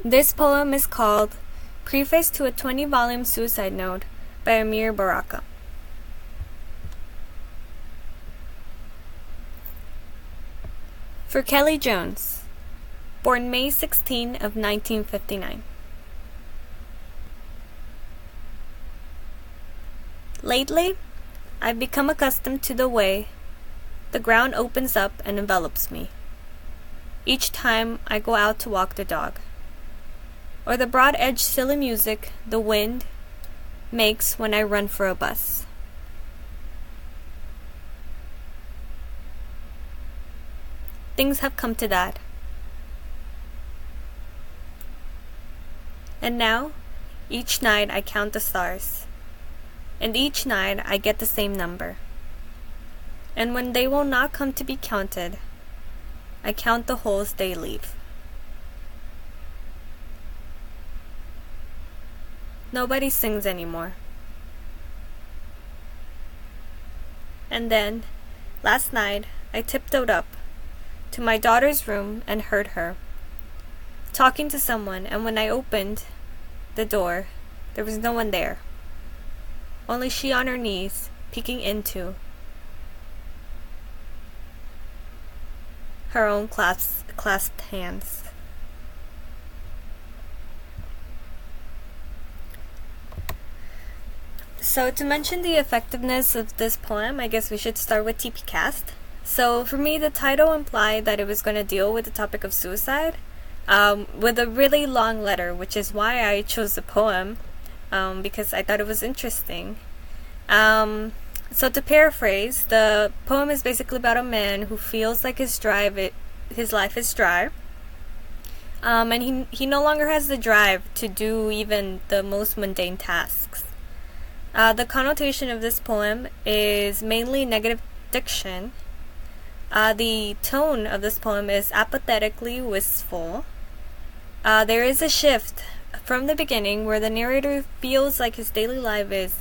This poem is called Preface to a 20-volume suicide note by Amiri Baraka. For Kelly Jones, born May 16 of 1959. Lately, I've become accustomed to the way the ground opens up and envelops me each time I go out to walk the dog, or the broad-edged silly music the wind makes when I run for a bus. Things have come to that. And now, each night I count the stars, and each night I get the same number. And when they will not come to be counted, I count the holes they leave. Nobody sings anymore. And then, last night, I tiptoed up to my daughter's room and heard her talking to someone, and when I opened the door, there was no one there. Only she on her knees, peeking into her own clasped hands. So to mention the effectiveness of this poem, I guess we should start with TP Cast. So for me, the title implied that it was going to deal with the topic of suicide with a really long letter, which is why I chose the poem, because I thought it was interesting. So to paraphrase, the poem is basically about a man who feels like his life is dry, and he no longer has the drive to do even the most mundane tasks. The connotation of this poem is mainly negative diction. The tone of this poem is apathetically wistful. There is a shift from the beginning where the narrator feels like his daily life is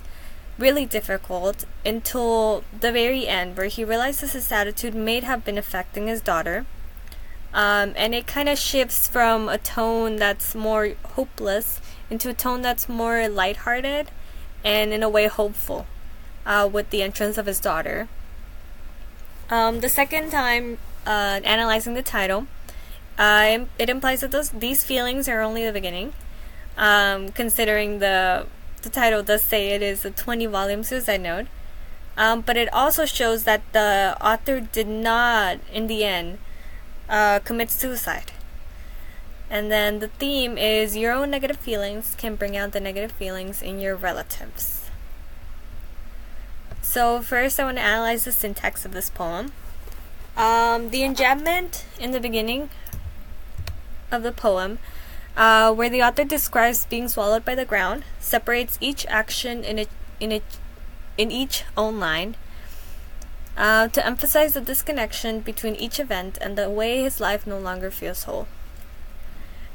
really difficult until the very end where he realizes his attitude may have been affecting his daughter. And it kind of shifts from a tone that's more hopeless into a tone that's more lighthearted and in a way hopeful with the entrance of his daughter. The second time analyzing the title, it implies that these feelings are only the beginning, considering the title does say it is a 20-volume suicide note, but it also shows that the author did not, in the end, commit suicide. And then the theme is your own negative feelings can bring out the negative feelings in your relatives. So first I want to analyze the syntax of this poem. The enjambment in the beginning of the poem, where the author describes being swallowed by the ground, separates each action in each own line, to emphasize the disconnection between each event and the way his life no longer feels whole.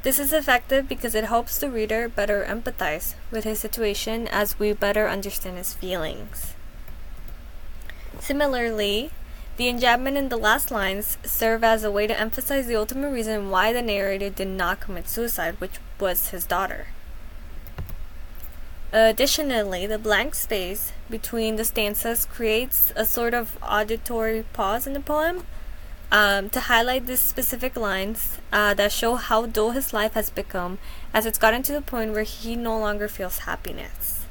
This is effective because it helps the reader better empathize with his situation as we better understand his feelings. Similarly, the enjambment in the last lines serve as a way to emphasize the ultimate reason why the narrator did not commit suicide, which was his daughter. Additionally, the blank space between the stanzas creates a sort of auditory pause in the poem to highlight these specific lines that show how dull his life has become as it's gotten to the point where he no longer feels happiness.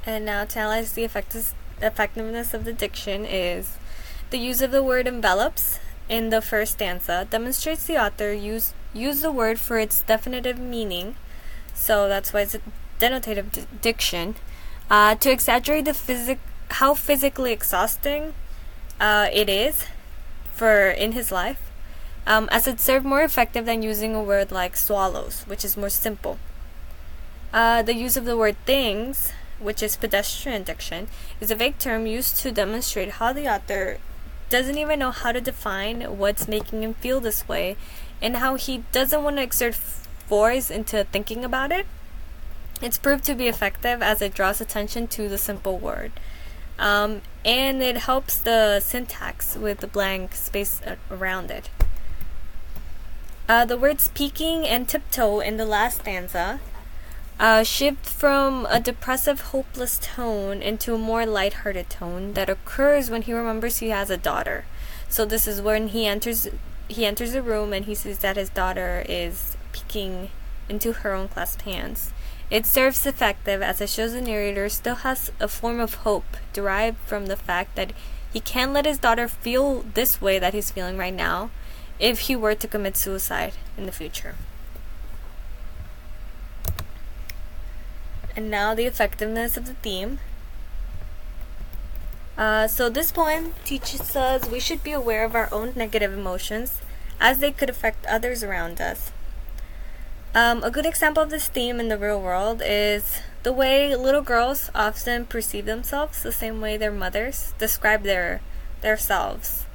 And now to analyze the effectiveness of the diction is the use of the word envelops in the first stanza demonstrates the author use the word for its definitive meaning, so that's why it's a denotative diction, to exaggerate how physically exhausting it is in his life, as it served more effective than using a word like swallows, which is more simple. The use of the word things, which is pedestrian diction, is a vague term used to demonstrate how the author doesn't even know how to define what's making him feel this way, and how he doesn't want to exert force into thinking about it. It's proved to be effective as it draws attention to the simple word. and it helps the syntax with the blank space around it. The words peeking and tiptoe in the last stanza shift from a depressive, hopeless tone into a more lighthearted tone that occurs when he remembers he has a daughter. So this is when he enters the room and he sees that his daughter is peeking into her own clasped hands. It serves effective as it shows the narrator still has a form of hope derived from the fact that he can't let his daughter feel this way that he's feeling right now if he were to commit suicide in the future. And now the effectiveness of the theme. So this poem teaches us we should be aware of our own negative emotions as they could affect others around us. A good example of this theme in the real world is the way little girls often perceive themselves the same way their mothers describe their selves.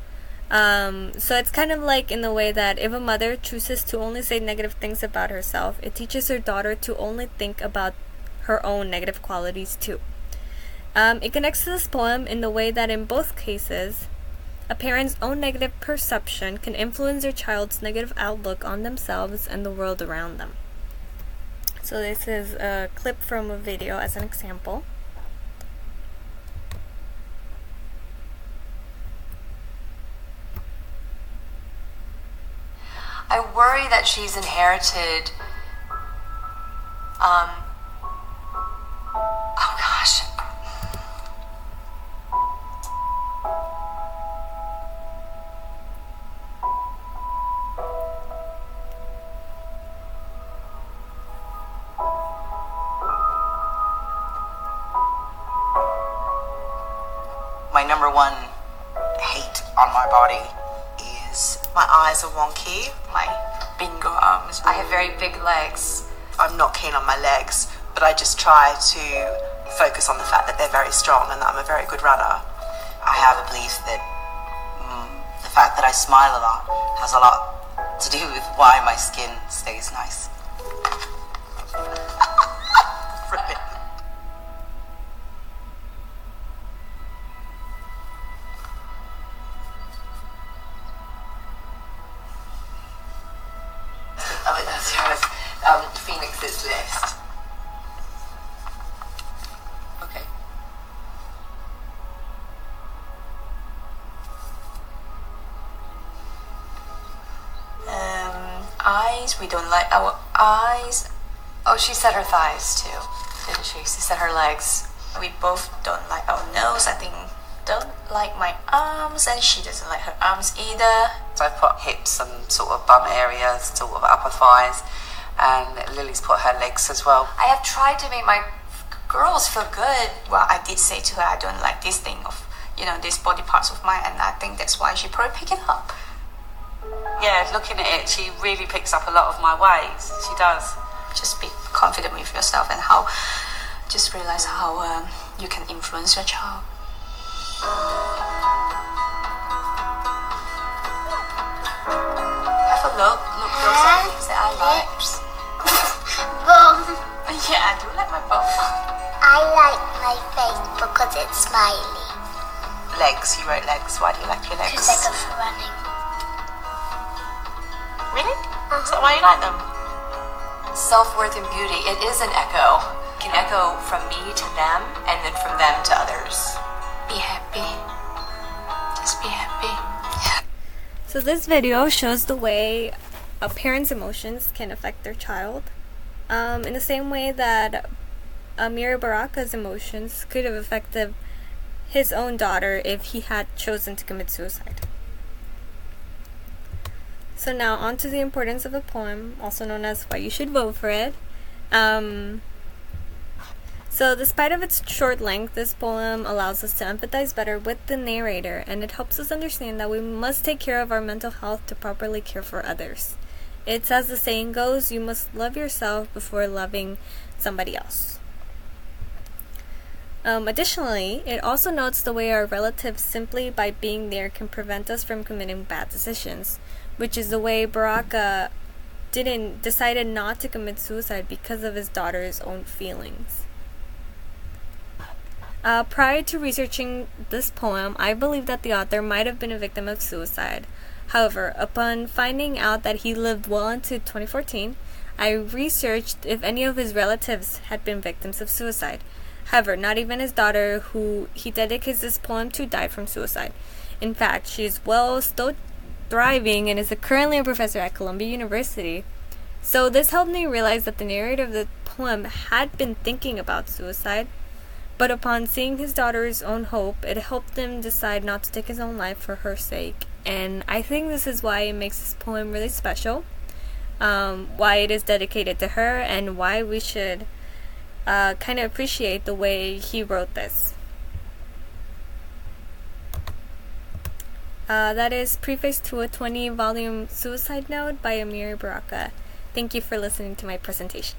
So it's kind of like in the way that if a mother chooses to only say negative things about herself, it teaches her daughter to only think about her own negative qualities too. It connects to this poem in the way that in both cases, a parent's own negative perception can influence their child's negative outlook on themselves and the world around them. So this is a clip from a video as an example. I worry that she's inherited, oh gosh. My number one hate on my body is my eyes are wonky, my bingo arms. I have very big legs. I'm not keen on my legs, but I just try to focus on the fact that they're very strong and that I'm a very good runner. I have a belief that the fact that I smile a lot has a lot to do with why my skin stays nice. Brilliant. Phoenix's list. Okay. Eyes, we don't like our eyes. Oh, she said her thighs too, didn't she? She said her legs. We both don't like our nose. I think don't like my arms, and she doesn't like her arms either. So I've put hips and sort of bum areas, sort of upper thighs, and Lily's put her legs as well. I have tried to make my girls feel good. Well, I did say to her, I don't like this thing of, these body parts of mine, and I think that's why she probably picked it up. Yeah, looking at it, she really picks up a lot of my ways. She does. Just be confident with yourself and just realize how you can influence your child. Have a look those are things that I like. Bum. Yeah, I do like my bum. I like my face because it's smiley. Legs, you wrote legs. Why do you like your legs? Because I go for running. Really? Is that why you like them? Self-worth and beauty, it is an echo. It can echo from me to them, and then from them to others. Be happy. Just be happy. So this video shows the way a parent's emotions can affect their child. In the same way that Amiri Baraka's emotions could have affected his own daughter if he had chosen to commit suicide. So now on to the importance of the poem, also known as why you should vote for it. So despite of its short length, this poem allows us to empathize better with the narrator, and it helps us understand that we must take care of our mental health to properly care for others. It's as the saying goes, you must love yourself before loving somebody else. Additionally, it also notes the way our relatives simply by being there can prevent us from committing bad decisions, which is the way Baraka decided not to commit suicide because of his daughter's own feelings. Prior to researching this poem, I believed that the author might have been a victim of suicide. However, upon finding out that he lived well into 2014, I researched if any of his relatives had been victims of suicide. However, not even his daughter, who he dedicates this poem to, died from suicide. In fact, she is still thriving, and is currently a professor at Columbia University. So this helped me realize that the narrator of the poem had been thinking about suicide. But upon seeing his daughter's own hope, it helped him decide not to take his own life for her sake. And I think this is why it makes this poem really special, why it is dedicated to her, and why we should kind of appreciate the way he wrote this. That is Preface to a 20-volume suicide note by Amiri Baraka. Thank you for listening to my presentation.